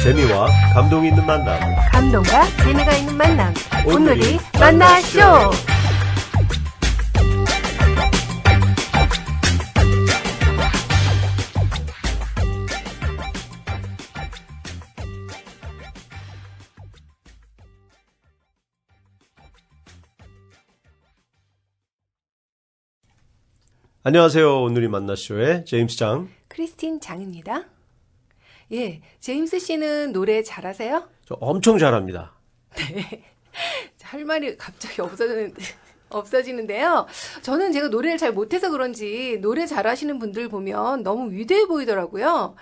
재미와 감동이 있는 만남. 감동과 재미가 있는 만남. 오늘이 만나쇼. 안녕하세요. 오늘이 만나쇼의 제임스 장. 크리스틴 장입니다. 예, 제임스 씨는 노래 잘하세요? 저 엄청 잘합니다. 네. 할 말이 갑자기 없어지는데요. 저는 제가 노래를 잘 못해서 그런지 노래 잘하시는 분들 보면 너무 위대해 보이더라고요.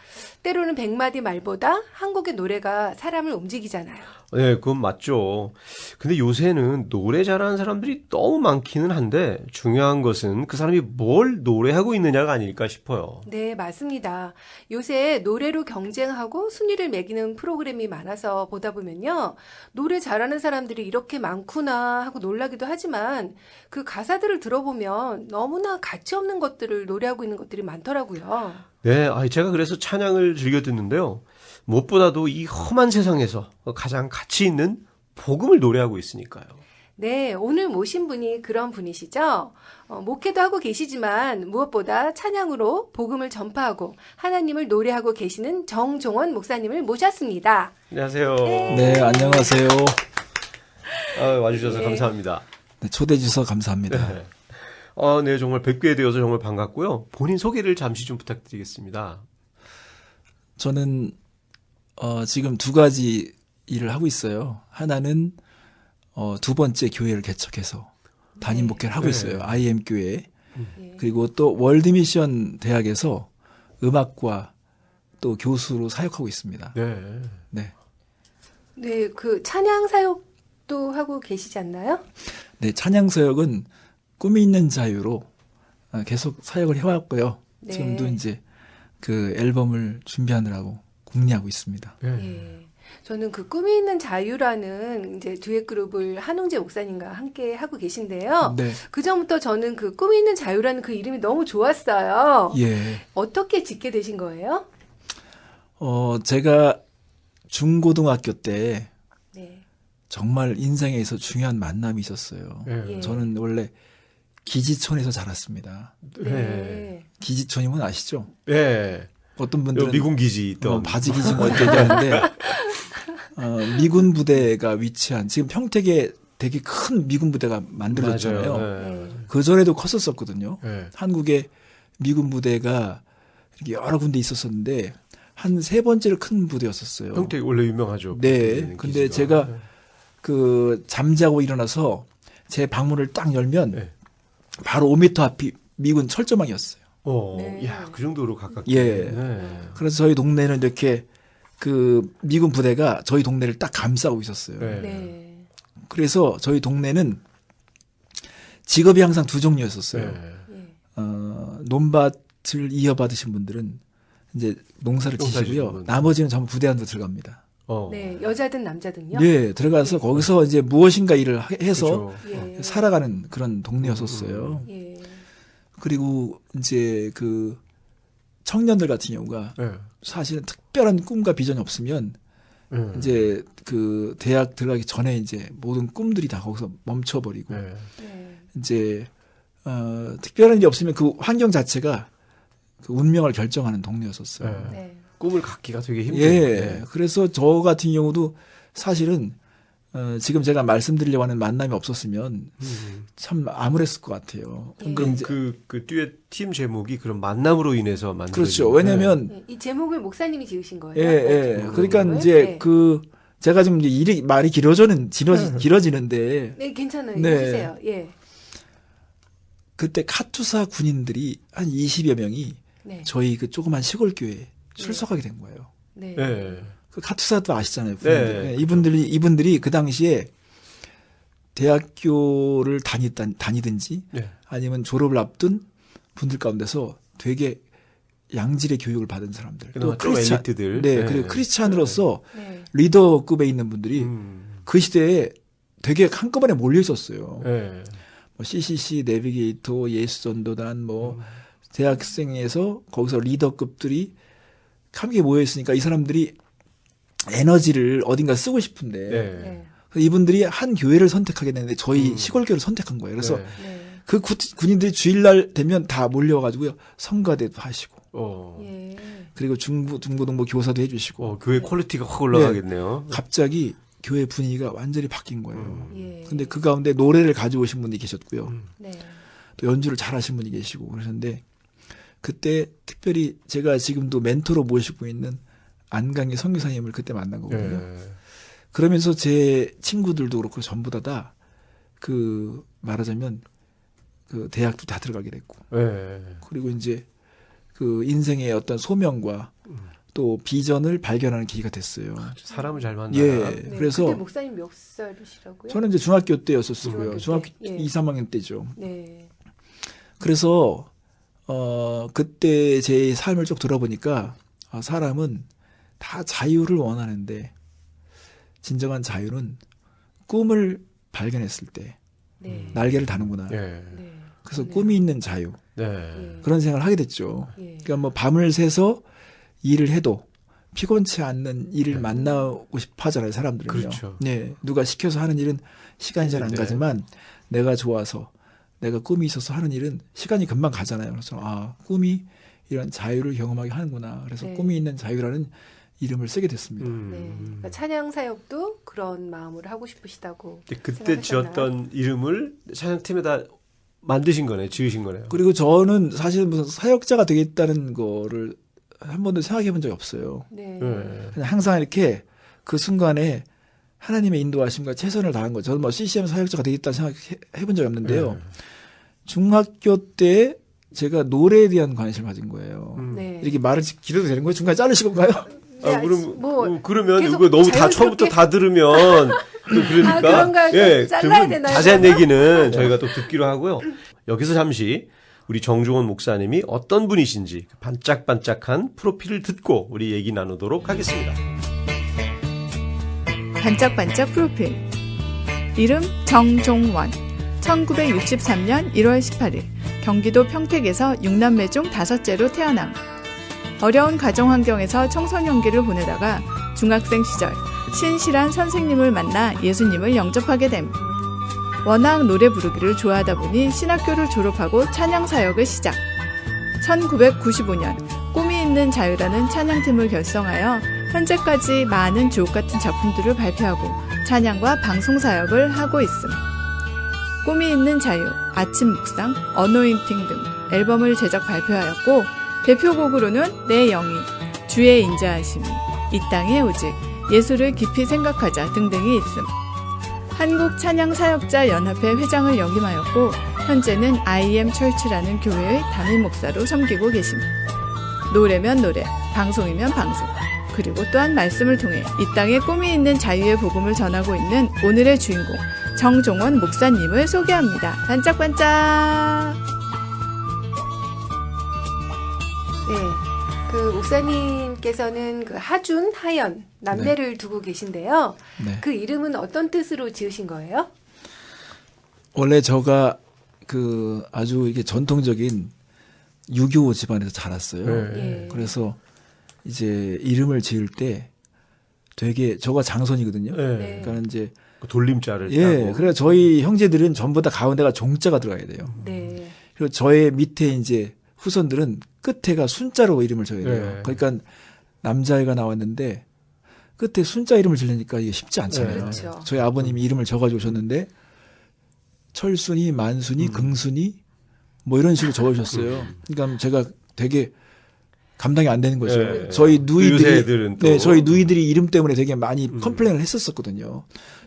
때로는 100마디 말보다 한 곡의 노래가 사람을 움직이잖아요. 네, 그건 맞죠. 근데 요새는 노래 잘하는 사람들이 너무 많기는 한데 중요한 것은 그 사람이 뭘 노래하고 있느냐가 아닐까 싶어요. 네, 맞습니다. 요새 노래로 경쟁하고 순위를 매기는 프로그램이 많아서 보다 보면요. 노래 잘하는 사람들이 이렇게 많구나 하고 놀라기도 하지만 그 가사들을 들어보면 너무나 가치 없는 것들을 노래하고 있는 것들이 많더라고요. 네, 제가 그래서 찬양을 즐겨 듣는데요. 무엇보다도 이 험한 세상에서 가장 가치 있는 복음을 노래하고 있으니까요. 네, 오늘 모신 분이 그런 분이시죠. 목회도 하고 계시지만 무엇보다 찬양으로 복음을 전파하고 하나님을 노래하고 계시는 정종원 목사님을 모셨습니다. 안녕하세요. 네, 안녕하세요. 와주셔서 네. 감사합니다. 네, 초대해 주셔서 감사합니다. 네. 네, 정말 뵙게 되어서 정말 반갑고요. 본인 소개를 잠시 좀 부탁드리겠습니다. 저는 지금 두 가지 일을 하고 있어요. 하나는 두 번째 교회를 개척해서 담임 목회를 하고 있어요. IM 교회. 그리고 또 월드미션 대학에서 음악과 또 교수로 사역하고 있습니다. 네. 네. 네, 그 찬양 사역도 하고 계시지 않나요? 네, 찬양 사역은 꿈이 있는 자유로 계속 사역을 해왔고요. 네. 지금도 이제 그 앨범을 준비하느라고 공리하고 있습니다. 예. 저는 그 꿈이 있는 자유라는 이제 듀엣 그룹을 한웅재 목사님과 함께 하고 계신데요. 네. 그 전부터 저는 그 꿈이 있는 자유라는 그 이름이 너무 좋았어요. 예. 어떻게 짓게 되신 거예요? 제가 중고등학교 때 네. 정말 인생에 있어 중요한 만남이 있었어요. 예. 저는 원래 기지촌에서 자랐습니다. 네. 기지촌이면 아시죠? 네. 어떤 분들은 미군 기지 있던 바지 기지 뭐 이렇게 얘기하는데 미군 부대가 위치한 지금 평택에 되게 큰 미군 부대가 만들어졌잖아요. 네. 그 전에도 컸었거든요. 네. 한국에 미군 부대가 이렇게 여러 군데 있었었는데 한 세 번째로 큰 부대였었어요. 평택 원래 유명하죠. 네. 근데 기지가. 제가 그 잠자고 일어나서 제 방문을 딱 열면 네. 바로 5m 앞이 미군 철조망이었어요. 네. 야, 그 정도로 가깝게. 예. 네. 그래서 저희 동네는 이렇게 그 미군 부대가 저희 동네를 딱 감싸고 있었어요. 네. 네. 그래서 저희 동네는 직업이 항상 두 종류였었어요. 네. 예. 논밭을 이어받으신 분들은 이제 농사를 농사 지시고요. 지시는 나머지는 전부 부대 안으로 들어갑니다. 네. 여자든 남자든요? 네, 들어가서 거기서 이제 무엇인가 일을 해서 그렇죠. 예. 살아가는 그런 동네였었어요. 예. 그리고 이제 그 청년들 같은 경우가 네. 사실은 특별한 꿈과 비전이 없으면 네. 이제 그 대학 들어가기 전에 이제 모든 꿈들이 다 거기서 멈춰버리고 네. 네. 이제 특별한 게 없으면 그 환경 자체가 그 운명을 결정하는 동네였었어요. 네. 네. 꿈을 갖기가 되게 힘들어요. 예. 그래서 저 같은 경우도 사실은 지금 제가 말씀드리려고 하는 만남이 없었으면 참 암울했을 것 같아요. 그럼 그 듀엣 팀 제목이 그런 만남으로 인해서 만들어진 그렇죠. 왜냐면 네. 이 제목을 목사님이 지으신 거예요? 예, 예. 네. 그러니까 네. 이제 네. 그 제가 지금 이제 말이 길어지는데 네, 괜찮아요. 네. 해주세요. 예. 그때 카투사 군인들이 한 20여 명이 네. 저희 그 조그만 시골 교회에 출석하게 된 거예요. 네. 네. 그 카투사도 아시잖아요. 네. 네, 이분들이 그 당시에 대학교를 다니든지 네. 아니면 졸업을 앞둔 분들 가운데서 되게 양질의 교육을 받은 사람들. 그나마 좀 엘리트들. 네, 네. 그리고 크리스찬으로서 네. 리더급에 있는 분들이 음. 그 시대에 되게 한꺼번에 몰려 있었어요. 네. 뭐 CCC, 내비게이터, 예수전도단, 뭐 대학생에서 거기서 리더급들이 함께 모여 있으니까 이 사람들이 에너지를 어딘가 쓰고 싶은데 네. 네. 그래서 이분들이 한 교회를 선택하게 됐는데 저희 시골 교회를 선택한 거예요. 그래서 네. 네. 그 군인들이 주일날 되면 다 몰려가지고요 성가대도 하시고 예. 그리고 중고등부 교사도 해주시고 교회 퀄리티가 확 올라가겠네요. 갑자기 교회 분위기가 완전히 바뀐 거예요. 예. 근데 그 가운데 노래를 가져오신 분이 계셨고요. 네. 또 연주를 잘하신 분이 계시고 그러셨는데 그때 특별히 제가 지금도 멘토로 모시고 있는 안강희 선교사님을 그때 만난 거거든요. 네. 그러면서 제 친구들도 그렇고 전부 다 그 말하자면 그 대학도 다 들어가게 됐고 네. 그리고 이제 그 인생의 어떤 소명과 또 비전을 발견하는 계기가 됐어요. 사람을 잘 만나. 예. 네. 그래서 그때 목사님 몇 살이시라고요? 저는 이제 중학교 때였었고요. 중학교 때. 중학교 예. 2, 3학년 때죠. 네. 그래서 그때 제 삶을 쭉 돌아보니까 사람은 다 자유를 원하는데 진정한 자유는 꿈을 발견했을 때 네. 날개를 다는구나. 네. 네. 그래서 네. 꿈이 있는 자유 네. 예. 그런 생각을 하게 됐죠. 예. 그러니까 뭐 밤을 새서 일을 해도 피곤치 않는 일을 만나고 싶어 하잖아요, 사람들은요. 그렇죠. 네, 누가 시켜서 하는 일은 시간이 잘 안 네. 가지만 내가 좋아서 내가 꿈이 있어서 하는 일은 시간이 금방 가잖아요. 그래서 꿈이 이런 자유를 경험하게 하는구나. 그래서 네. 꿈이 있는 자유라는 이름을 쓰게 됐습니다. 네. 그러니까 찬양 사역도 그런 마음으로 하고 싶으시다고. 근데 그때 생각하셨나요? 지었던 이름을 찬양팀에다 만드신 거네요. 지으신 거네요. 그리고 저는 사실 무슨 사역자가 되겠다는 거를 한 번도 생각해 본 적이 없어요. 네. 네. 그냥 항상 이렇게 그 순간에 하나님의 인도하심과 최선을 다한 거죠. 저는 뭐 CCM 사역자가 되겠다는 생각해 본 적이 없는데요. 네. 중학교 때 제가 노래에 대한 관심을 가진 거예요. 네. 이렇게 말을 길어도 되는 거예요? 중간에 자르실 건가요? 네, 그러면 계속 이거 너무 다 자연스럽게- 처음부터 다 들으면 또 그러니까 그런가요? 잘라야 그러면 되나요, 자세한 그러면? 얘기는 저희가 또 듣기로 하고요. 여기서 잠시 우리 정종원 목사님이 어떤 분이신지 반짝반짝한 프로필을 듣고 우리 얘기 나누도록 하겠습니다. 반짝반짝 프로필. 이름 정종원. 1963년 1월 18일 경기도 평택에서 6남매 중 5째로 태어남. 어려운 가정 환경에서 청소년기를 보내다가 중학생 시절 신실한 선생님을 만나 예수님을 영접하게 됨. 워낙 노래 부르기를 좋아하다 보니 신학교를 졸업하고 찬양 사역을 시작. 1995년 꿈이 있는 자유라는 찬양팀을 결성하여 현재까지 많은 주옥같은 작품들을 발표하고 찬양과 방송 사역을 하고 있음. 꿈이 있는 자유, 아침 묵상, 어노인팅 등 앨범을 제작 발표하였고 대표곡으로는 내 영이, 주의 인자하심이, 이 땅에 오직, 예수를 깊이 생각하자 등등이 있음. 한국찬양사역자연합회 회장을 역임하였고 현재는 IM 철치라는 교회의 담임 목사로 섬기고 계심. 노래면 노래, 방송이면 방송, 그리고 또한 말씀을 통해 이 땅에 꿈이 있는 자유의 복음을 전하고 있는 오늘의 주인공 정종원 목사님을 소개합니다. 반짝반짝. 네. 그 목사님께서는 그 하준, 하연 남매를 두고 계신데요. 네. 그 이름은 어떤 뜻으로 지으신 거예요? 원래 저가 그 아주 이게 전통적인 유교 집안에서 자랐어요. 네. 예. 그래서 이제 이름을 지을 때 되게 저가 장손이거든요. 네. 그러니까 이제 그 돌림자를 예, 따고. 그래 저희 형제들은 전부 다 가운데가 종자가 들어가야 돼요. 네. 그리고 저의 밑에 이제 후손들은 끝에가 순자로 이름을 줘야 돼요. 네. 그러니까 남자애가 나왔는데 끝에 순자 이름을 지르니까 이게 쉽지 않잖아요. 그렇죠. 저희 아버님이 이름을 적어주고 오셨는데 철순이, 만순이, 긍순이 뭐 이런 식으로 적어주셨어요. 그러니까 제가 되게 감당이 안 되는 거죠. 네. 저희 요새 누이들이 애들은 또. 네, 저희 누이들이 이름 때문에 되게 많이 컴플레인을 했었거든요.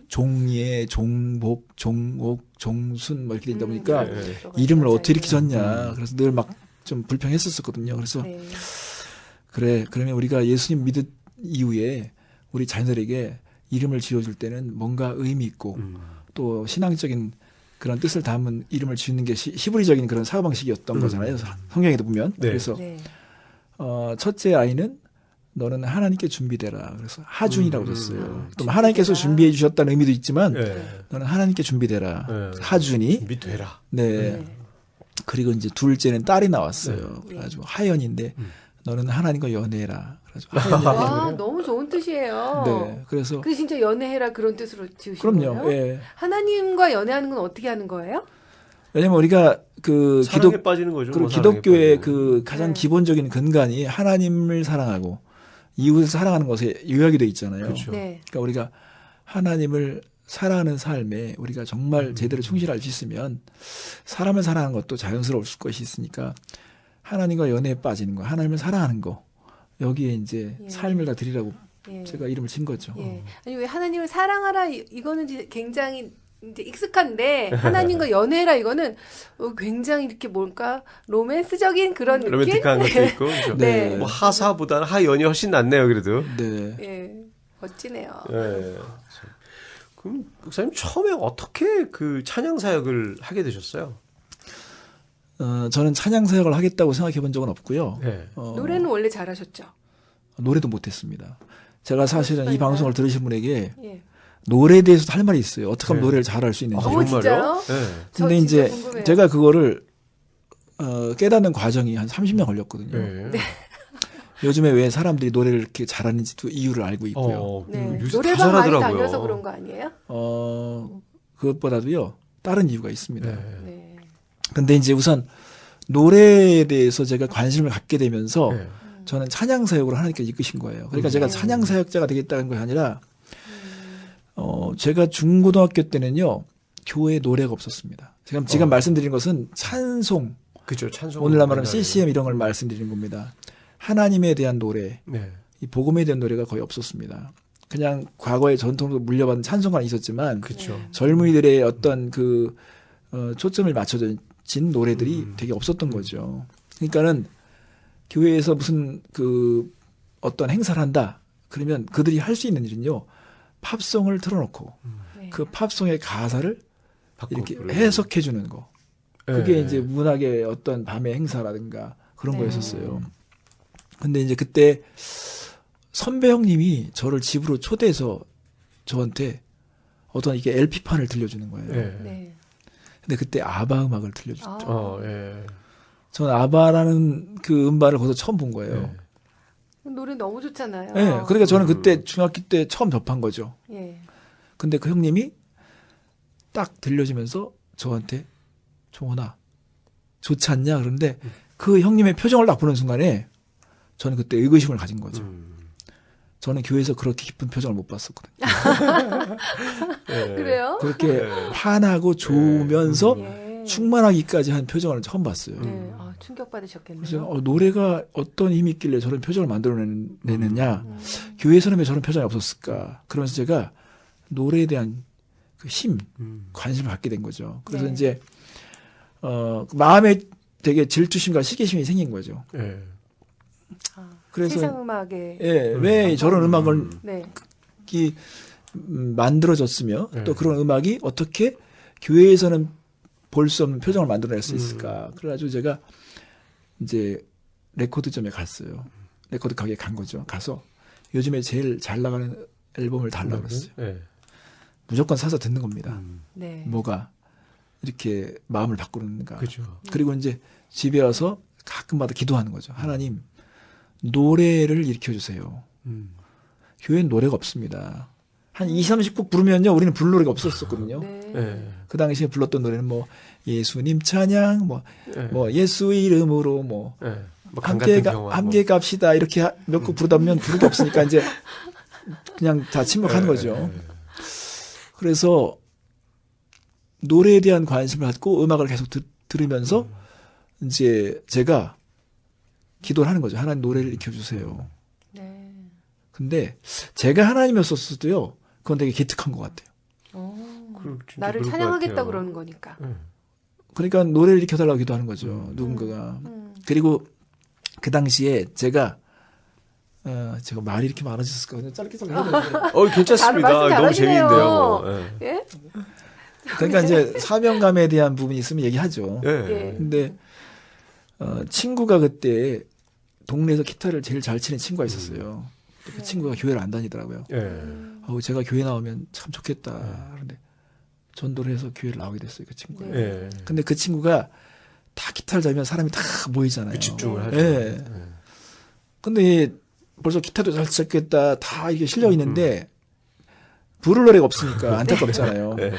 종예, 종복, 종옥, 종순 뭐 이렇게 되다 보니까 네. 이름을 어떻게 이렇게 졌냐. 그래서 늘 막 좀 불평했었거든요. 그래서 네. 그래 그러면 우리가 예수님 믿은 이후에 우리 자녀들에게 이름을 지어줄 때는 뭔가 의미 있고 또 신앙적인 그런 뜻을 담은 이름을 지는 게 히브리적인 그런 사고방식이었던 거잖아요. 성경에도 보면. 네. 그래서 네. 첫째 아이는 너는 하나님께 준비되라. 그래서 하준이라고 줬어요. 또 하나님께서 준비해 주셨다는 의미도 있지만 네. 너는 하나님께 준비되라. 네. 하준이. 준비되라. 네. 네. 그리고 이제 둘째는 딸이 나왔어요. 네. 그래가지고 하연인데 너는 하나님과 연애해라. 그래서 와, 너무 좋은 뜻이에요. 네, 그래서 그게 진짜 연애해라 그런 뜻으로 지으신 그럼요. 거예요? 예. 하나님과 연애하는 건 어떻게 하는 거예요? 왜냐면 우리가 그 사랑에 빠지는 거죠. 그리고 뭐 사랑에 기독교의 빠지는. 그 가장 네. 기본적인 근간이 하나님을 사랑하고 이웃을 사랑하는 것에 요약이 돼 있잖아요. 그렇죠. 네. 그러니까 우리가 하나님을 사랑하는 삶에 우리가 정말 제대로 충실할 수 있으면 사람을 사랑하는 것도 자연스러울 것이 있으니까 하나님과 연애에 빠지는 거, 하나님을 사랑하는 거 여기에 이제 예. 삶을 다 드리라고 예. 제가 이름을 친 거죠. 예. 아니 왜 하나님을 사랑하라 이거는 이제 굉장히 이제 익숙한데 하나님과 연애해라 이거는 굉장히 이렇게 뭘까 로맨스적인 그런 느낌? 로맨틱한 것도 있고 그렇죠. 네. 뭐 하사보다는 하연이 훨씬 낫네요. 그래도. 네. 예. 멋지네요. 예. 그럼 목사님 처음에 어떻게 그 찬양 사역을 하게 되셨어요? 저는 찬양 사역을 하겠다고 생각해 본 적은 없고요. 네. 노래는 원래 잘하셨죠? 노래도 못했습니다. 제가 사실은 이 그러시구나. 방송을 들으신 분에게 예. 노래에 대해서도 할 말이 있어요. 어떻게 하면 네. 노래를 잘할 수 있는지. 어머, 진짜요? 네. 저 근데 진짜 이제 궁금해요. 제가 그거를 깨닫는 과정이 한 30년 걸렸거든요. 네. 요즘에 왜 사람들이 노래를 이렇게 잘하는지도 이유를 알고 있고요. 네. 요새 다 노래방 많이 잘하더라고요. 다녀서 그런 거 아니에요? 그것보다도요 다른 이유가 있습니다. 네. 네. 근데 이제 우선 노래에 대해서 제가 관심을 갖게 되면서 네. 저는 찬양 사역으로 하나님께 이끄신 거예요. 그러니까 제가 네. 찬양 사역자가 되겠다는 것이 아니라 제가 중고등학교 때는요 교회에 노래가 없었습니다. 지금 말씀드린 것은 찬송, 그죠. 찬송. 오늘날 말하면 CCM 이런 걸 말씀드리는 겁니다. 하나님에 대한 노래, 네. 이 복음에 대한 노래가 거의 없었습니다. 그냥 과거의 전통으로 물려받은 찬송가는 있었지만 그렇죠. 젊은이들의 어떤 그 초점을 맞춰진 노래들이 되게 없었던 거죠. 그러니까는 교회에서 무슨 그 어떤 행사를 한다 그러면 그들이 할 수 있는 일은요 팝송을 틀어놓고 네. 그 팝송의 가사를 이렇게 부르고. 해석해 주는 거. 그게 네. 이제 문학의 어떤 밤의 행사라든가 그런 네. 거였었어요. 근데 이제 그때 선배 형님이 저를 집으로 초대해서 저한테 어떤 이게 LP판을 들려주는 거예요. 네. 네. 근데 그때 아바 음악을 들려줬죠. 아, 예. 저는 아바라는 그 음반을 거기서 처음 본 거예요. 네. 노래 너무 좋잖아요. 네, 그러니까 저는 그때 중학교 때 처음 접한 거죠. 예. 근데 그 형님이 딱 들려주면서 저한테 종원아 좋지 않냐 그런데 그 형님의 표정을 딱 보는 순간에 저는 그때 의구심을 가진 거죠. 저는 교회에서 그렇게 기쁜 표정을 못 봤었거든요. 네. 그래요? 그렇게 환하고 좋으면서 예. 충만하기까지 한 표정을 처음 봤어요. 네. 아, 충격 받으셨겠네요. 그래서 노래가 어떤 힘이 있길래 저런 표정을 만들어내느냐. 교회에서는 왜 저런 표정이 없었을까. 그러면서 제가 노래에 대한 그 힘, 관심을 갖게 된 거죠. 그래서 네. 이제 마음에 되게 질투심과 시기심이 생긴 거죠. 예. 아, 그래서 세상 음악에 예, 왜 저런 음악을 네. 만들어졌으며 네. 또 그런 음악이 어떻게 교회에서는 볼 수 없는 표정을 만들어낼 수 있을까. 그래가지고 제가 이제 레코드점에 갔어요. 레코드 가게에 간 거죠. 가서 요즘에 제일 잘 나가는 앨범을 달라고 그랬어요. 예. 무조건 사서 듣는 겁니다. 네. 뭐가 이렇게 마음을 바꾸는가. 그죠. 그리고 이제 집에 와서 가끔마다 기도하는 거죠. 하나님, 노래를 일으켜주세요. 교회엔 노래가 없습니다. 한 20, 30곡 부르면요, 우리는 부를 노래가 없었었거든요. 네. 예. 그 당시에 불렀던 노래는 뭐, 예수님 찬양, 뭐 예수 이름으로 뭐, 예. 뭐 강같은 경험. 함께 갑시다. 이렇게 몇 곡 부르다 보면 부를 게 없으니까 이제 그냥 다 침묵하는 거죠. 그래서 노래에 대한 관심을 갖고 음악을 계속 들으면서 이제 제가 기도를 하는 거죠. 하나님 노래를 익혀주세요. 네. 근데 제가 하나님이었었어도요. 그건 되게 기특한 것 같아요. 나를 찬양하겠다 그러는 거니까. 그러니까 노래를 익혀달라고 기도하는 거죠. 누군가가. 그리고 그 당시에 제가 말이 이렇게 많아졌을까? 그냥 짧게 해야 되는데. 괜찮습니다. 말씀 너무 잘하시네요. 재미있는데요. 뭐. 예. 예? 그러니까 이제 사명감에 대한 부분이 있으면 얘기하죠. 예. 예. 근데 친구가 그때 동네에서 기타를 제일 잘 치는 친구가 있었어요. 그 친구가 교회를 안 다니더라고요. 예. 제가 교회 나오면 참 좋겠다. 그런데 전도를 해서 교회를 나오게 됐어요. 그 친구가. 예. 근데 그 친구가 다 기타를 잡으면 사람이 다 모이잖아요. 집중을 하죠. 예. 근데 벌써 기타도 잘 치겠다 다 이게 실려 있는데 부를 노래가 없으니까 안타깝잖아요. 네.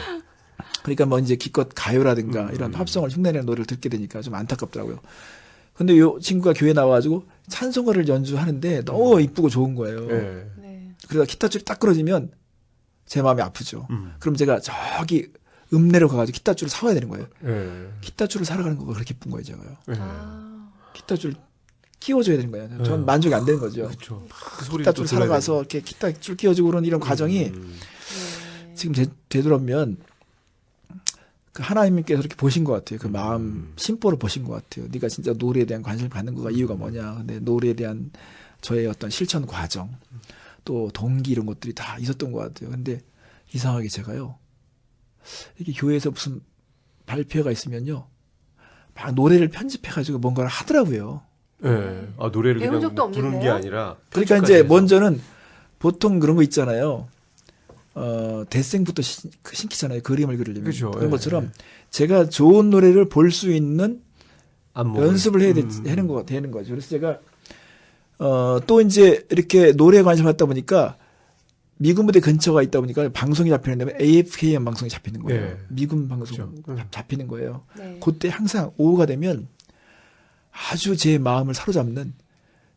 그러니까 뭐 이제 기껏 가요라든가 이런 팝송을 흉내내는 노래를 듣게 되니까 좀 안타깝더라고요. 근데 요 친구가 교회 나와가지고 찬송가를 연주하는데 너무 이쁘고 좋은 거예요. 네. 네. 그러다 기타줄이 딱 끊어지면 제 마음이 아프죠. 음. 그럼 제가 저기 읍내로 가가지고 기타줄을 사와야 되는 거예요. 네. 기타줄을 사러 가는 거가 그렇게 기쁜 거예요, 제가요. 네. 아. 기타줄 끼워줘야 되는 거예요. 전 만족이 안 되는 거죠. 그렇죠. 그 소리를 기타줄 또 사러 들어야 가서 이렇게 기타줄 끼워주고 그런 이런 과정이 네. 지금 되돌아보면 그 하나님께서 이렇게 보신 것 같아요. 그 마음 심보를 보신 것 같아요. 네가 진짜 노래에 대한 관심을 갖는 거가 이유가 뭐냐. 근데 노래에 대한 저의 어떤 실천 과정 또 동기 이런 것들이 다 있었던 것 같아요. 근데 이상하게 제가요. 이렇게 교회에서 무슨 발표가 있으면요. 막 노래를 편집해가지고 뭔가를 하더라고요. 네. 아, 노래를 배운 그냥 적도 부르는 게 없는데요? 아니라. 그러니까 편집까지 이제 해서. 먼저는 보통 그런 거 있잖아요. 대생부터 신기잖아요. 그림을 그리려면. 그죠. 그런 예, 것처럼 제가 좋은 노래를 볼 수 있는 안목을. 연습을 해야 되는 거죠. 그래서 제가 또 이제 이렇게 노래에 관심 갖다 보니까 미군 부대 근처가 있다 보니까 방송이 잡히는데 AFKM 방송이 잡히는 거예요. 네. 미군 방송 그렇죠. 잡히는 거예요. 네. 그때 항상 오후가 되면 아주 제 마음을 사로잡는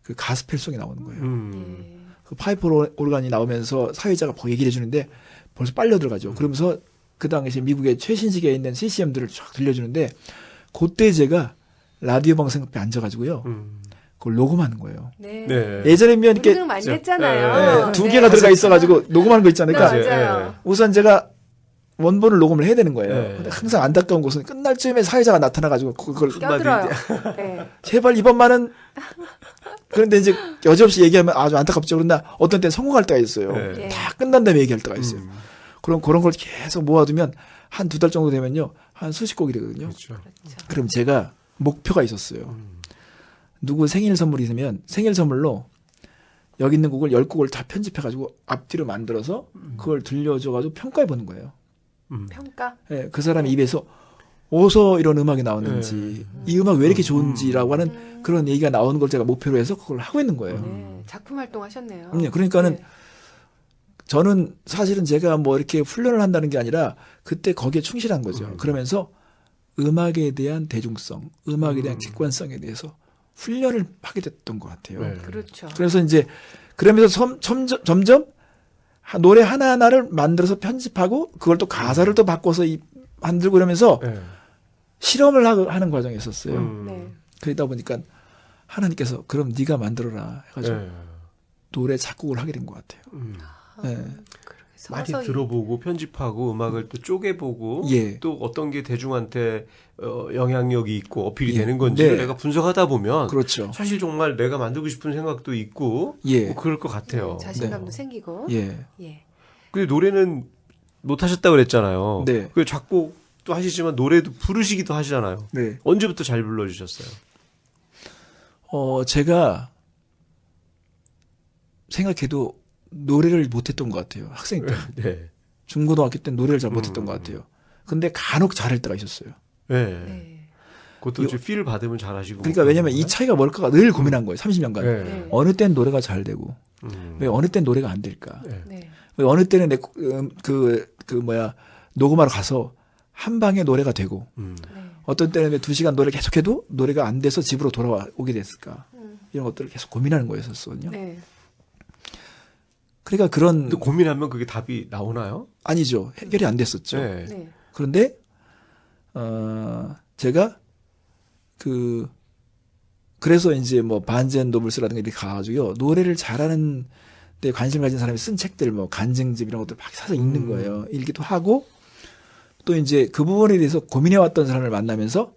그 가스펠송이 나오는 거예요. 네. 그 파이프 오르간이 나오면서 사회자가 막 얘기를 해주는데 벌써 빨려 들어가죠. 그러면서 그 당시에 미국의 최신식에 있는 CCM들을 쫙 들려주는데 그때 제가 라디오 방송 옆에 앉아가지고요. 그걸 녹음하는 거예요. 네. 네. 예전에면 이렇게 우리는 많이 했잖아요. 네, 두 개가 들어가 있어가지고 녹음하는 거 있잖아요. 그러니까 네. 맞아요. 우선 제가 원본을 녹음을 해야 되는 거예요. 네. 근데 항상 안타까운 것은 끝날 쯤에 사회자가 나타나가지고 그걸 껴들어요. 네. 제발 이번만은 그런데 이제 여지없이 얘기하면 아주 안타깝죠. 그러나 어떤 때는 성공할 때가 있어요. 네. 다 끝난 다음에 얘기할 때가 있어요. 그럼 그런 걸 계속 모아두면 한 2달 정도 되면요. 한 수십 곡이 되거든요. 그렇죠. 그렇죠. 그럼 제가 목표가 있었어요. 누구 생일 선물이 있으면 생일 선물로 여기 있는 곡을 10곡을 다 편집해가지고 앞뒤로 만들어서 그걸 들려줘가지고 평가해 보는 거예요. 평가. 예, 그 사람 입에서 어디서 이런 음악이 나오는지 이 음악 왜 이렇게 좋은지라고 하는 그런 얘기가 나오는 걸 제가 목표로 해서 그걸 하고 있는 거예요. 네. 작품 활동하셨네요. 그러니까는 네. 저는 사실은 제가 뭐 이렇게 훈련을 한다는 게 아니라 그때 거기에 충실한 거죠. 그러면서 음악에 대한 대중성, 음악에 대한 객관성에 대해서 훈련을 하게 됐던 것 같아요. 네. 그렇죠. 그래서 이제 그러면서 점점 노래 하나하나를 만들어서 편집하고 그걸 또 가사를 또 바꿔서 만들고 그러면서 네. 실험을 하는 과정이 있었어요. 네. 그러다 보니까 하나님께서 그럼 네가 만들어라 해가지고 네. 노래 작곡을 하게 된 것 같아요. 네. 많이 서서히. 들어보고 편집하고 음악을 또 쪼개보고 예. 또 어떤 게 대중한테 영향력이 있고 어필이 예. 되는 건지를 네. 내가 분석하다 보면 그렇죠. 사실 정말 내가 만들고 싶은 생각도 있고 예. 뭐 그럴 것 같아요. 자신감도 생기고. 예. 예. 근데 노래는 못 하셨다고 그랬잖아요. 네. 그 작곡도 하시지만 노래도 부르시기도 하시잖아요. 네. 언제부터 잘 불러주셨어요? 제가 생각해도 노래를 못했던 것 같아요. 학생 때. 네. 중고등학교 때 노래를 잘 못했던 것 같아요. 근데 간혹 잘할 때가 있었어요. 네. 네. 그것도 좀 필을 받으면 잘하시고. 그러니까 왜냐면 이 차이가 뭘까가 늘 고민한 거예요. 30년간. 네. 네. 어느 땐 노래가 잘 되고 음. 왜 어느 땐 노래가 안 될까? 네. 왜 어느 때는 녹음하러 가서 한 방에 노래가 되고 음. 네. 어떤 때는 왜 2시간 노래 계속해도 노래가 안 돼서 집으로 돌아오게 됐을까? 이런 것들을 계속 고민하는 거였었거든요. 네. 그러니까 그런 근데 고민하면 그게 답이 나오나요? 아니죠. 해결이 안 됐었죠. 네. 네. 그런데 제가 그래서 이제 뭐 반젠 노블스라든가 이렇게 가가지고요 노래를 잘하는 데 관심을 가진 사람이 쓴 책들 뭐 간증집 이런 것들 막 사서 읽는 거예요. 읽기도 하고 또 이제 그 부분에 대해서 고민해왔던 사람을 만나면서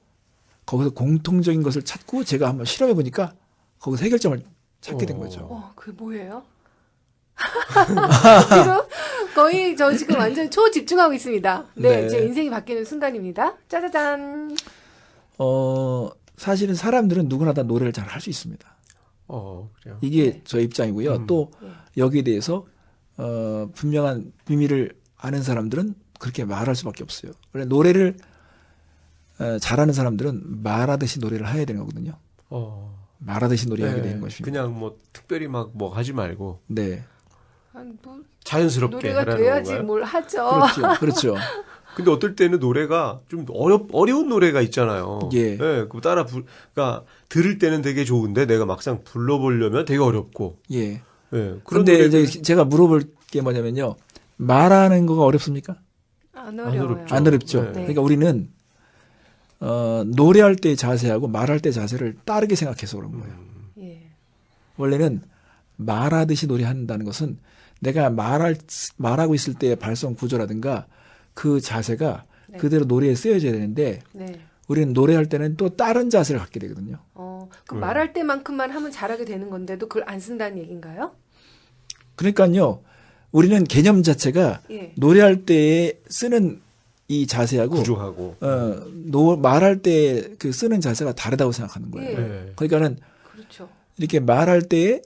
거기서 공통적인 것을 찾고 제가 한번 실험해 보니까 거기서 해결점을 찾게 된 거죠. 그게 뭐예요? 지금 거의 저 지금 완전 초집중하고 있습니다. 네, 네. 제 인생이 바뀌는 순간입니다. 짜자잔. 사실은 사람들은 누구나 다 노래를 잘 할 수 있습니다. 그래요. 이게 저 입장이고요. 또 여기에 대해서 분명한 비밀을 아는 사람들은 그렇게 말할 수밖에 없어요. 원래 노래를 잘하는 사람들은 말하듯이 노래를 해야 되는 거거든요. 말하듯이 노래하게 네, 되는 것입니다. 그냥 뭐 특별히 막 뭐 하지 말고 네. 뭐 자연스럽게 노래가 하라는 돼야지 건가요? 뭘 하죠. 그렇죠. 그렇죠. 근데 어떨 때는 노래가 좀 어려운 노래가 있잖아요. 예. 그 그러니까 들을 때는 되게 좋은데 내가 막상 불러보려면 되게 어렵고. 예. 예. 그런 그런데 노래들 이제 제가 물어볼 게 뭐냐면요. 말하는 거가 어렵습니까? 안 어려워요. 어렵죠. 안 어렵죠. 네. 그러니까 우리는 노래할 때 자세하고 말할 때 자세를 다르게 생각해서 그런 거예요. 예. 원래는 말하듯이 노래한다는 것은 내가 말하고 있을 때의 발성 구조라든가 그 자세가 네. 그대로 노래에 쓰여져야 되는데 네. 우리는 노래할 때는 또 다른 자세를 갖게 되거든요. 그럼 말할 때만큼만 하면 잘하게 되는 건데도 그걸 안 쓴다는 얘기인가요? 그러니까요. 우리는 개념 자체가 예. 노래할 때 쓰는 이 자세하고 구조하고. 말할 때 그 쓰는 자세가 다르다고 생각하는 거예요. 예. 네. 그러니까는 그렇죠. 이렇게 말할 때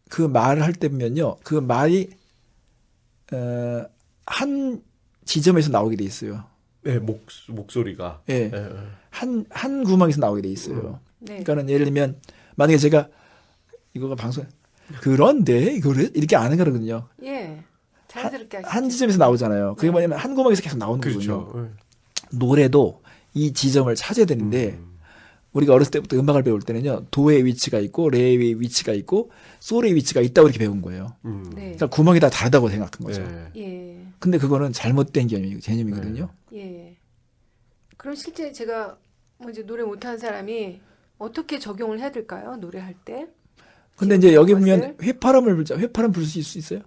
그 말을 할 때면요. 그 말이 한 지점에서 나오게 돼 있어요. 네, 목소리가. 예. 예, 예. 한 구멍에서 나오게 돼 있어요. 네. 그러니까는 예를 들면 만약에 제가 이거가 방송 그런데 이거를 이렇게 안 하거든요. 예. 자연스럽게 하시죠. 한 지점에서 나오잖아요. 그게 네. 뭐냐면 한 구멍에서 계속 나오는 거거든요. 그렇죠. 노래도 이 지점을 찾아야 되는데 우리가 어렸을 때부터 음악을 배울 때는요. 도의 위치가 있고 레의 위치가 있고 솔의 위치가 있다고 이렇게 배운 거예요. 네. 그러니까 구멍이 다 다르다고 생각한 거죠. 예. 예. 근데 그거는 잘못된 개념이거든요. 예. 그럼 실제 제가 뭐 이제 노래 못하는 사람이 어떻게 적용을 해야 될까요? 노래할 때? 근데 이제 여기 것을? 보면 휘파람을 불자. 휘파람 불 수 있어요?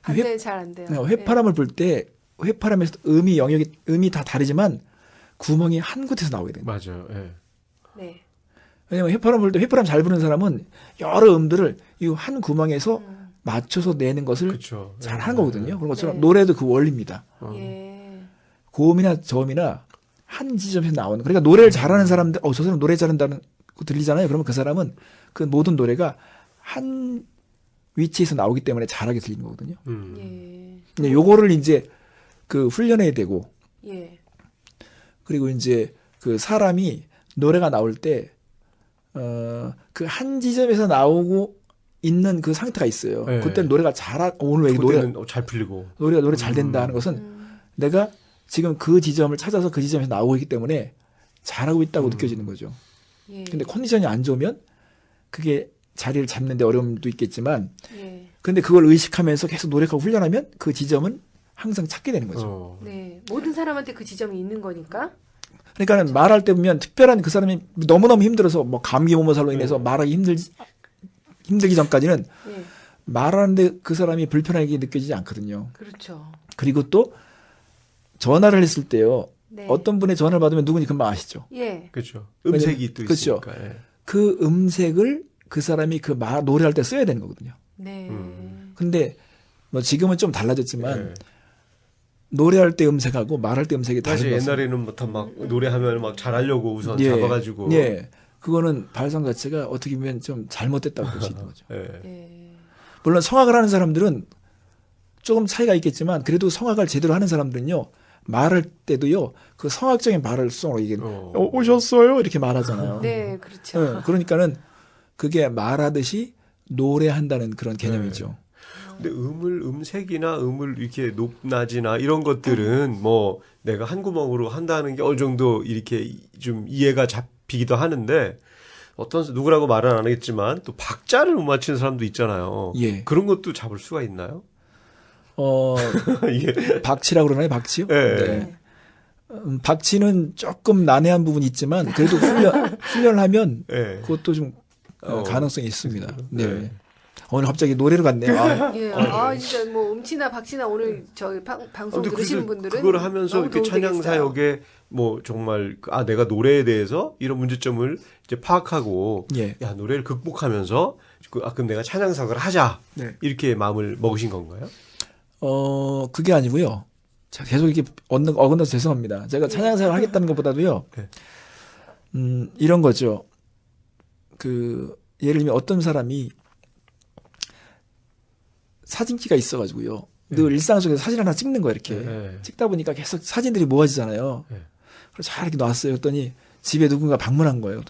안 돼, 잘 안 돼요. 휘파람을 불 때 휘파람에서 음이 다 다르지만 구멍이 한 곳에서 나오게 됩니다. 맞아요. 예. 예. 네. 왜냐면 휘파람 불 때 휘파람 잘 부는 사람은 여러 음들을 이 한 구멍에서 맞춰서 내는 것을 그렇죠. 잘 예. 하는 거거든요. 그런 것처럼 네. 노래도 그 원리입니다. 예. 고음이나 저음이나 한 지점에서 나오는. 그러니까 노래를 잘하는 사람들, 저 사람 노래 잘한다는 거 들리잖아요. 그러면 그 사람은 그 모든 노래가 한 위치에서 나오기 때문에 잘하게 들리는 거거든요. 예. 근데 요거를 이제 그 훈련해야 되고, 예. 그리고 이제 그 사람이 노래가 나올 때, 그 한 지점에서 나오고 있는 그 상태가 있어요. 네. 그때는 노래가 오늘 왜 노래 그때는 잘 풀리고. 노래 잘 된다 하는 것은 내가 지금 그 지점을 찾아서 그 지점에서 나오고 있기 때문에 잘하고 있다고 느껴지는 거죠. 예. 근데 컨디션이 안 좋으면 그게 자리를 잡는 데 어려움도 있겠지만 예. 근데 그걸 의식하면서 계속 노력하고 훈련하면 그 지점은 항상 찾게 되는 거죠. 네. 모든 사람한테 그 지점이 있는 거니까. 그러니까는 말할 때 보면 특별한 그 사람이 너무너무 힘들어서 뭐 감기 몸살로 인해서 말하기 힘들기 전까지는 예. 말하는데 그 사람이 불편하게 느껴지지 않거든요. 그렇죠. 그리고 또 전화를 했을 때요. 네. 어떤 분의 전화를 받으면 누군지 금방 아시죠. 예. 그렇죠. 음색이 또 그렇죠. 있으니까. 예. 그 음색을 그 사람이 그 노래할 때 써야 되는 거거든요. 네. 근데 뭐 지금은 좀 달라졌지만 예. 노래할 때 음색하고 말할 때 음색이 다른 사실 것은 옛날에는 막 노래하면 막 잘하려고 우선 예, 잡아가지고. 예. 그거는 발성 자체가 어떻게 보면 좀 잘못됐다고 볼 수 있는 거죠. 예. 예. 물론 성악을 하는 사람들은 조금 차이가 있겠지만 그래도 성악을 제대로 하는 사람들은요. 말할 때도요. 그 성악적인 발성으로 이게 오셨어요 이렇게 말하잖아요. 네, 그렇죠. 예, 그러니까는 그게 말하듯이 노래한다는 그런 개념이죠. 근데 음색이나 음을 이렇게 높낮이나 이런 것들은 뭐 내가 한 구멍으로 한다는 게 어느 정도 이렇게 좀 이해가 잡히기도 하는데 누구라고 말은 안 하겠지만 또 박자를 못 맞추는 사람도 있잖아요. 예. 그런 것도 잡을 수가 있나요? 예. 박치라고 그러나요? 박치요? 예. 네. 박치는 조금 난해한 부분이 있지만 그래도 훈련을 하면 예. 그것도 좀 가능성이 있습니다. 네. 네. 오늘 갑자기 노래로 갔네요. 아, 예. 진짜 뭐 음치나 박치나 오늘 저희 방송 근데 들으시는 그래서 분들은 그걸 하면서 너무 이렇게 도움이 찬양 되겠어요. 사역에 뭐 정말 내가 노래에 대해서 이런 문제점을 이제 파악하고 예. 야 노래를 극복하면서 그럼 내가 찬양 사역을 하자 네. 이렇게 마음을 먹으신 건가요? 그게 아니고요. 자, 계속 이렇게 어긋나서 죄송합니다. 제가 찬양사를 하겠다는 것보다도요. 네. 이런 거죠. 예를 들면 어떤 사람이 사진기가 있어가지고요. 늘 일상 속에서 사진 하나 찍는 거예요, 이렇게. 네. 찍다 보니까 계속 사진들이 모아지잖아요. 네. 그래서 잘 이렇게 놨어요. 했더니 집에 누군가 방문한 거예요.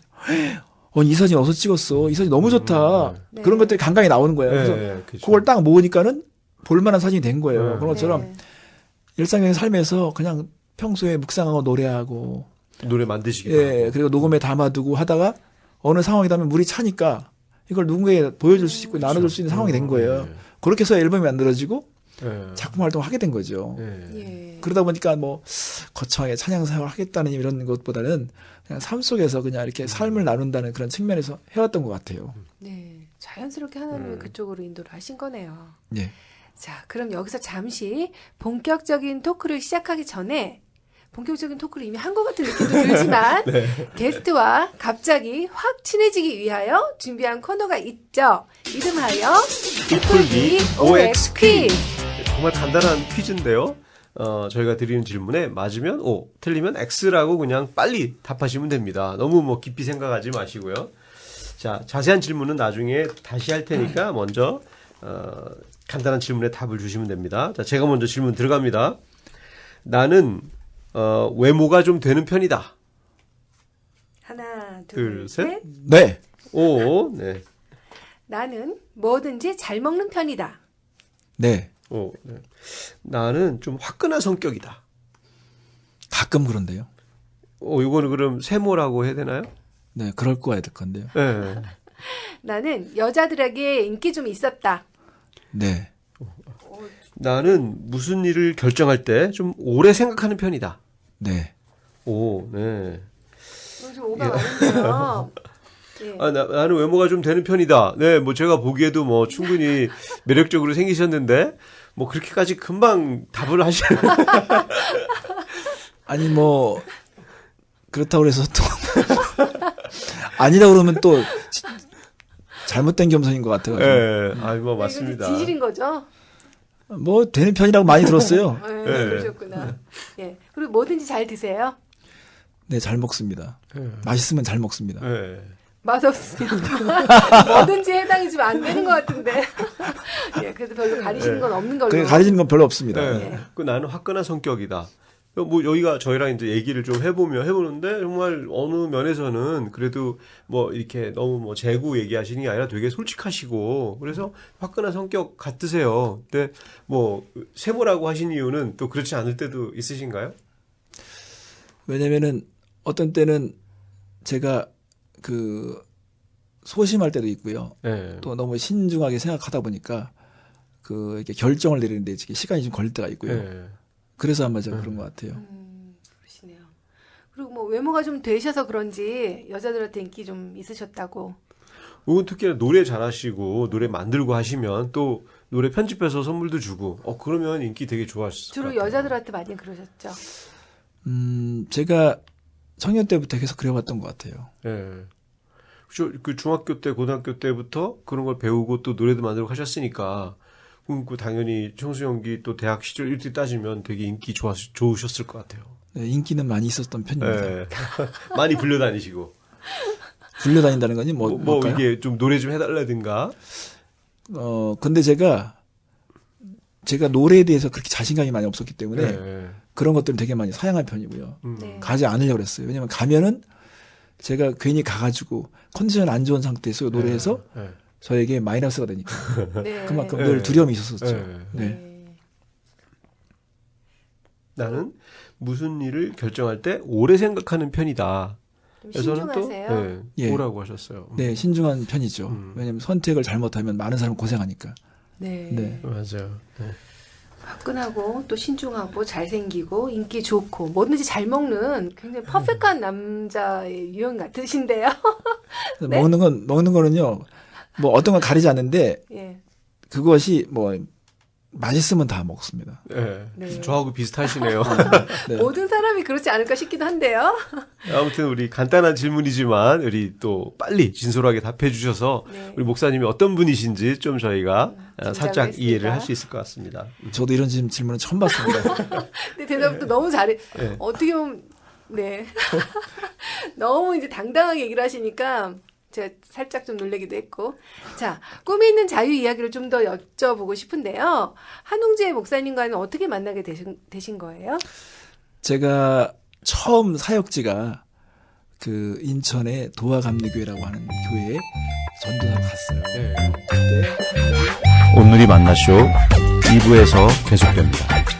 이 사진 어디서 찍었어? 이 사진 너무 좋다. 네. 그런 것들이 간간히 나오는 거예요. 그래서 그렇죠. 그걸 딱 모으니까는 볼만한 사진이 된 거예요. 그런 것처럼 네. 일상적인 삶에서 그냥 평소에 묵상하고 노래하고 노래 만드시기도 예, 하고. 그리고 녹음에 담아두고 하다가 어느 상황이 되면 물이 차니까 이걸 누군가에게 보여줄 수 있고 나눠줄 수 있는 상황이 된 거예요. 네. 그렇게 해서 앨범이 만들어지고 네. 작품 활동을 하게 된 거죠. 네. 예. 그러다 보니까 뭐 거창하게 찬양 사역을 하겠다는 이런 것보다는 그냥 삶 속에서 그냥 이렇게 삶을 나눈다는 그런 측면에서 해왔던 것 같아요. 네. 자연스럽게 하나님은 그쪽으로 인도를 하신 거네요. 예. 자, 그럼 여기서 잠시 본격적인 토크를 시작하기 전에 본격적인 토크를 이미 한 것 같은 느낌도 들지만 게스트와 갑자기 확 친해지기 위하여 준비한 코너가 있죠. 이름하여 뒷풀기 OX 퀴즈. 정말 간단한 퀴즈인데요. 저희가 드리는 질문에 맞으면 O, 틀리면 X라고 그냥 빨리 답하시면 됩니다. 너무 뭐 깊이 생각하지 마시고요. 자, 자세한 질문은 나중에 다시 할 테니까 먼저 간단한 질문에 답을 주시면 됩니다. 자, 제가 먼저 질문 들어갑니다. 나는 외모가 좀 되는 편이다. 하나, 둘, 둘, 셋. 셋. 네. O, 네. 나는 뭐든지 잘 먹는 편이다. 네. O, 네. 나는 좀 화끈한 성격이다. 가끔 그런데요. 이거는 그럼 세모라고 해야 되나요? 네, 그럴 거야 될 건데요. 네. 나는 여자들에게 인기 좀 있었다. 네. 나는 무슨 일을 결정할 때 좀 오래 생각하는 편이다. 네. 오, 네. 좀 오가 많은데요. 예. 나는 외모가 좀 되는 편이다. 네, 뭐 제가 보기에도 뭐 충분히 매력적으로 생기셨는데, 뭐 그렇게까지 금방 답을 하시는. 아니 뭐 그렇다고 해서 또 아니다 그러면 또 잘못된 겸손인 것 같아요. 네, 뭐 이거 맞습니다. 진실인 거죠? 뭐 되는 편이라고 많이 들었어요. 네, 네. 그러셨구나. 예. 그리고 뭐든지 잘 드세요. 네, 잘 먹습니다. 네. 맛있으면 잘 먹습니다. 네. 맛없으면 뭐든지 해당이 좀 안 되는 것 같은데. 예, 그래도 별로 가리시는 건 없는 걸로. 그게 가리지는 건 별로 없습니다. 네. 그 나는 화끈한 성격이다. 뭐 여기가 저희랑 이제 얘기를 좀 해보는데 정말 어느 면에서는 그래도 뭐 이렇게 너무 뭐 재구 얘기하시는 게 아니라 되게 솔직하시고 그래서 화끈한 성격 같으세요. 근데 뭐 세모라고 하신 이유는 또 그렇지 않을 때도 있으신가요? 왜냐면은 어떤 때는 제가 그 소심할 때도 있고요. 네. 또 너무 신중하게 생각하다 보니까 그 이렇게 결정을 내리는데 시간이 좀 걸릴 때가 있고요. 네. 그래서 아마 제가 그런 것 같아요. 그러시네요. 그리고 뭐 외모가 좀 되셔서 그런지 여자들한테 인기 좀 있으셨다고. 그건 특히나 노래 잘하시고 노래 만들고 하시면 또 노래 편집해서 선물도 주고 그러면 인기 되게 좋았을 것 주로 같아요. 여자들한테 많이 그러셨죠. 제가 청년 때부터 계속 그려왔던 것 같아요. 예. 그 중학교 때, 고등학교 때부터 그런 걸 배우고 또 노래도 만들고 하셨으니까, 그럼 그 당연히 청소년기 또 대학 시절 이렇게 따지면 되게 인기 좋으셨을 것 같아요. 네, 인기는 많이 있었던 편입니다. 예. 많이 불려다니시고. 불려다닌다는 거니 뭘까요? 이게 좀 노래 좀 해달라든가. 근데 제가 노래에 대해서 그렇게 자신감이 많이 없었기 때문에 예. 그런 것들은 되게 많이 사양한 편이고요. 네. 가지 않으려고 그랬어요. 왜냐면 가면은 제가 괜히 가가지고 컨디션 안 좋은 상태에서 노래해서 예. 저에게 마이너스가 되니까 네. 그만큼 네. 늘 두려움이 있었었죠. 네. 네. 네. 나는 무슨 일을 결정할 때 오래 생각하는 편이다. 좀 그래서는 또 신중하세요. 예. 뭐라고 하셨어요? 네, 신중한 편이죠. 왜냐면 선택을 잘못하면 많은 사람 고생하니까. 네. 네. 맞아요. 네. 화끈하고 또 신중하고 잘생기고 인기 좋고 뭐든지 잘 먹는 굉장히 퍼펙트한 남자의 유형 같으신데요. 네. 먹는 거는요. 뭐 어떤 건 가리지 않는데 예. 그것이 뭐 맛있으면 다 먹습니다. 네. 네. 저하고 비슷하시네요. 네. 모든 사람이 그렇지 않을까 싶기도 한데요. 아무튼 우리 간단한 질문이지만 우리 또 빨리 진솔하게 답해 주셔서 네. 우리 목사님이 어떤 분이신지 좀 저희가 살짝 긴장했습니다. 이해를 할 수 있을 것 같습니다. 저도 이런 질문은 처음 봤습니다. 근데 대답도 너무 잘해. 네. 어떻게 보면 네. 너무 이제 당당하게 얘기를 하시니까 제가 살짝 좀 놀라기도 했고. 자, 꿈이 있는 자유 이야기를 좀 더 여쭤보고 싶은데요. 한웅재 목사님과는 어떻게 만나게 되신 거예요? 제가 처음 사역지가 그 인천의 도화감리교회라고 하는 교회에 전도사로 갔어요. 네. 그때 오늘이 만나쇼 2부에서 계속됩니다.